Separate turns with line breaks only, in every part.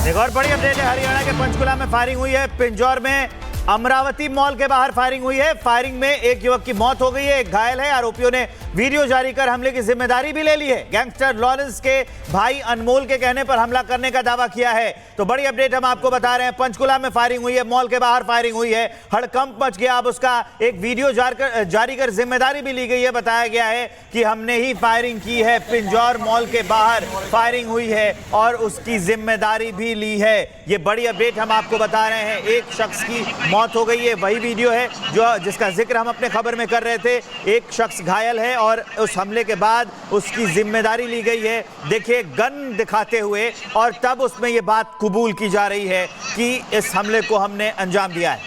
एक और बड़ी अपडेट है। हरियाणा के पंचकुला में फायरिंग हुई है। पिंजौर में अमरावती मॉल के बाहर फायरिंग हुई है। फायरिंग में एक युवक की मौत हो गई है, एक घायल है। आरोपियों ने वीडियो जारी कर हमले की जिम्मेदारी भी ले ली है। गैंगस्टर लॉरेंस के भाई अनमोल के कहने पर हमला करने का दावा किया है। तो बड़ी अपडेट हम आपको बता रहे हैं। पंचकुला में फायरिंग हुई है, मॉल के बाहर फायरिंग हुई है, हड़कंप मच गया। अब उसका एक वीडियो जारी कर जिम्मेदारी भी ली गई है। बताया गया है कि हमने ही फायरिंग की है, पिंजौर मॉल के बाहर फायरिंग हुई है और उसकी जिम्मेदारी भी ली है। ये बड़ी अपडेट हम आपको बता रहे हैं। एक शख्स की मौत हो गई है, वही वीडियो है जिसका जिक्र हम अपने खबर में कर रहे थे। एक शख्स घायल है और उस हमले के बाद उसकी जिम्मेदारी ली गई है। देखिए गन दिखाते हुए, और तब उसमें यह बात कबूल की जा रही है कि इस हमले को हमने अंजाम दिया है।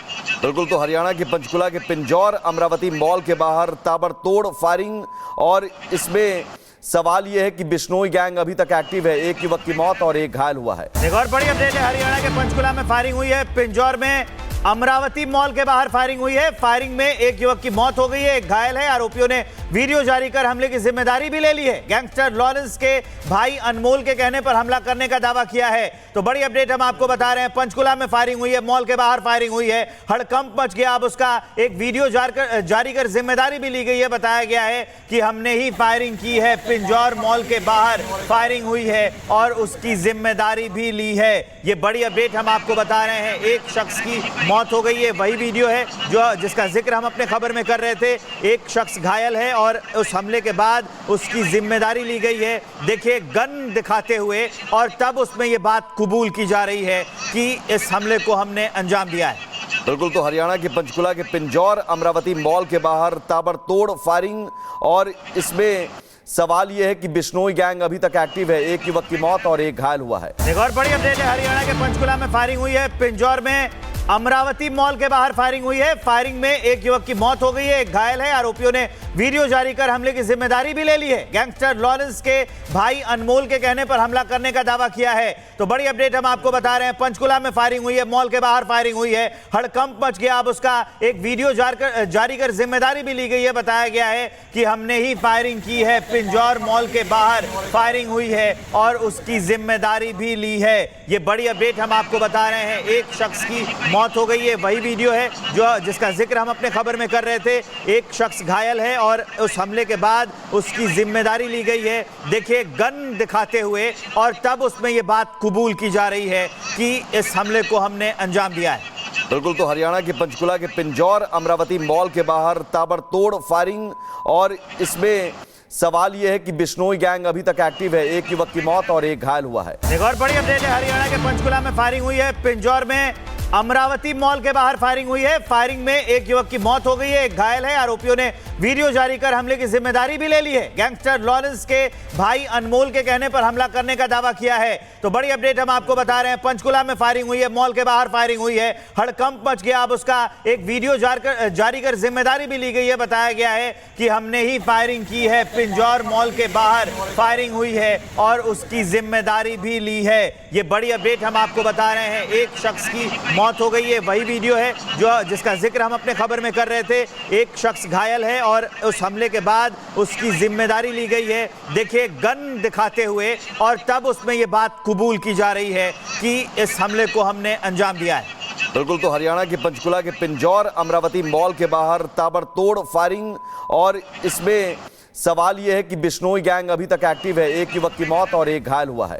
बिल्कुल, तो हरियाणा के पंचकुला के पिंजौर अमरावती मॉल के बाहर ताबड़तोड़ फायरिंग, और इसमें सवाल यह है कि बिश्नोई गैंग अभी तक एक्टिव है। एक युवक की मौत और एक घायल हुआ है।
एक और बड़ी अपडेट है। हरियाणा के पंचकुला में फायरिंग हुई है। पिंजौर में अमरावती मॉल के बाहर फायरिंग हुई है। फायरिंग में एक युवक की मौत हो गई है, एक घायल है। आरोपियों ने वीडियो जारी कर हमले की जिम्मेदारी भी ले ली है। गैंगस्टर लॉरेंस के भाई अनमोल के कहने पर हमला करने का दावा किया है। तो बड़ी अपडेट हम आपको बता रहे हैं। पंचकुला में फायरिंग हुई है, मॉल के बाहर फायरिंग हुई है, हड़कंप मच गया। अब उसका एक वीडियो जारी कर जिम्मेदारी भी ली गई है। बताया गया है कि हमने ही फायरिंग की है, पिंजौर मॉल के बाहर फायरिंग हुई है और उसकी जिम्मेदारी भी ली है। ये बड़ी अपडेट हम आपको बता रहे हैं। एक शख्स की मौत हो गई है, वही वीडियो है जिसका जिक्र हम अपने खबर में कर रहे थे। एक शख्स घायल है और उस हमले के बाद उसकी जिम्मेदारी ली गई है। देखिए गन दिखाते हुए, और तब उसमें यह बात कबूल की जा रही है कि इस हमले को हमने अंजाम दिया है।
बिल्कुल, तो हरियाणा के पंचकुला के पिंजौर अमरावती मॉल के बाहर ताबड़तोड़ फायरिंग, और इसमें सवाल यह है कि बिश्नोई गैंग अभी तक एक्टिव है। एक युवक की मौत और एक घायल हुआ है।
एक और बड़ी अपडेट है। हरियाणा के पंचकुला में फायरिंग हुई है। पिंजौर में अमरावती मॉल के बाहर फायरिंग हुई है। फायरिंग में एक युवक की मौत हो गई है, एक घायल है। आरोपियों ने वीडियो जारी कर हमले की जिम्मेदारी भी ले ली है। गैंगस्टर लॉरेंस के भाई अनमोल के कहने पर हमला करने का दावा किया है। तो बड़ी अपडेट हम आपको बता रहे हैं। पंचकुला में फायरिंग हुई है, मॉल के बाहर फायरिंग हुई है, हड़कंप मच गया। अब उसका एक वीडियो जारी कर जिम्मेदारी भी ली गई है। बताया गया है कि हमने ही फायरिंग की है, पिंजौर मॉल के बाहर फायरिंग हुई है और उसकी जिम्मेदारी भी ली है। ये बड़ी अपडेट हम आपको बता रहे हैं। एक शख्स की मौत हो गई है, वही वीडियो है जिसका जिक्र हम अपने खबर में कर रहे थे। एक शख्स घायल है और उस हमले के बाद उसकी जिम्मेदारी ली गई है। देखिए गन दिखाते हुए, और तब उसमें यह बात कबूल की जा रही है कि इस हमले को हमने अंजाम दिया है।
बिल्कुल, तो हरियाणा के पंचकुला के पिंजौर अमरावती मॉल के बाहर ताबड़तोड़ फायरिंग, और इसमें सवाल यह है कि बिश्नोई गैंग अभी तक एक्टिव है। एक युवक की मौत और एक घायल हुआ है।
एक और बड़ी अपडेट है। हरियाणा के पंचकुला में फायरिंग हुई है। पिंजौर में अमरावती मॉल के बाहर फायरिंग हुई है। फायरिंग में एक युवक की मौत हो गई है, एक घायल है। आरोपियों ने वीडियो जारी कर हमले की जिम्मेदारी भी ले ली है। गैंगस्टर लॉरेंस के भाई अनमोल के कहने पर हमला करने का दावा किया है। तो बड़ी अपडेट हम आपको बता रहे हैं। पंचकुला में फायरिंग हुई है, मॉल के बाहर फायरिंग हुई है, हड़कंप मच गया। अब उसका एक वीडियो जारी कर जिम्मेदारी भी ली गई है। बताया गया है कि हमने ही फायरिंग की है, पिंजौर मॉल के बाहर फायरिंग हुई है और उसकी जिम्मेदारी भी ली है। ये बड़ी अपडेट हम आपको बता रहे हैं। एक शख्स की मौत हो गई है, वही वीडियो है जिसका जिक्र हम अपने खबर में कर रहे थे। एक शख्स घायल है और उस हमले के बाद उसकी जिम्मेदारी ली गई है। देखिए गन दिखाते हुए, और तब उसमें यह बात कबूल की जा रही है कि इस हमले को हमने अंजाम दिया है।
बिल्कुल, तो हरियाणा के पंचकुला के पिंजौर अमरावती मॉल के बाहर ताबड़तोड़ फायरिंग, और इसमें सवाल यह है कि बिश्नोई गैंग अभी तक एक्टिव है। एक युवक की मौत और एक घायल हुआ है।